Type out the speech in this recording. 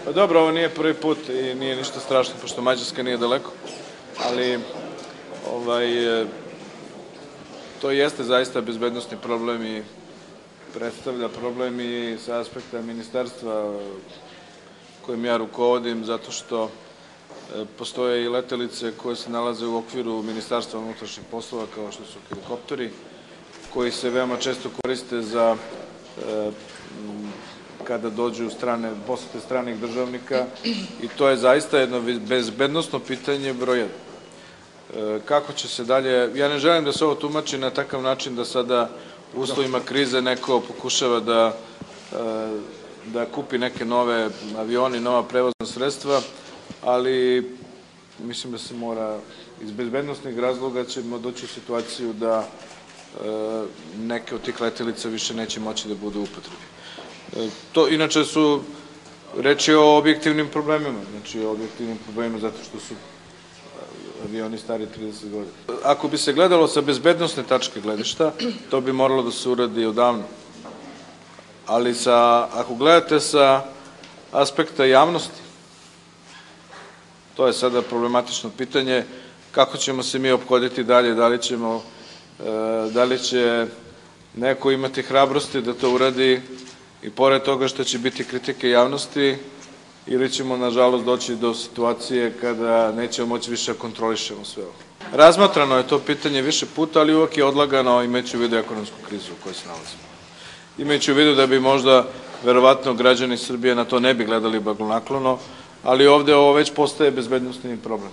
Pa dobro, ovo nije prvi put i nije ništa strašno, pošto Mađarska nije daleko, ali to jeste zaista bezbednosni problem i predstavlja problem i sa aspekta ministarstva kojim ja rukovodim, zato što postoje i letelice koje se nalaze u okviru Ministarstva unutrašnjih poslova, kao što su helikopteri, koji se veoma često koriste za kada dođu posete stranih državnika i to je zaista jedno bezbednosno pitanje broj 1. Kako će se dalje, ja ne želim da se ovo tumači na takav način da sada u uslovima krize neko pokušava da kupi neke nove avione i nova prevozna sredstva, ali mislim da se mora, iz bezbednosnih razloga ćemo doći u situaciju da neke od tih letelica više neće moći da budu u upotrebi. To, inače, su reči o objektivnim problemima, zato što su avioni stari 30 godina. Ako bi se gledalo sa bezbednosne tačke gledišta, to bi moralo da se uradi odavno. Ali ako gledate sa aspekta javnosti, to je sada problematično pitanje, kako ćemo se mi ophoditi dalje, da li će neko imati hrabrosti da to uradi i pored toga što će biti kritike javnosti, ili ćemo, nažalost, doći do situacije kada nećemo moći više da kontrolišemo sve ovo. Razmatrano je to pitanje više puta, ali uvek je odlagano imajući u vidu ekonomsku krizu u kojoj se nalazimo. Imajući u vidu da bi možda, verovatno, građani Srbije na to ne bi gledali blagonaklono, ali ovde ovo već postaje bezbednosni problem.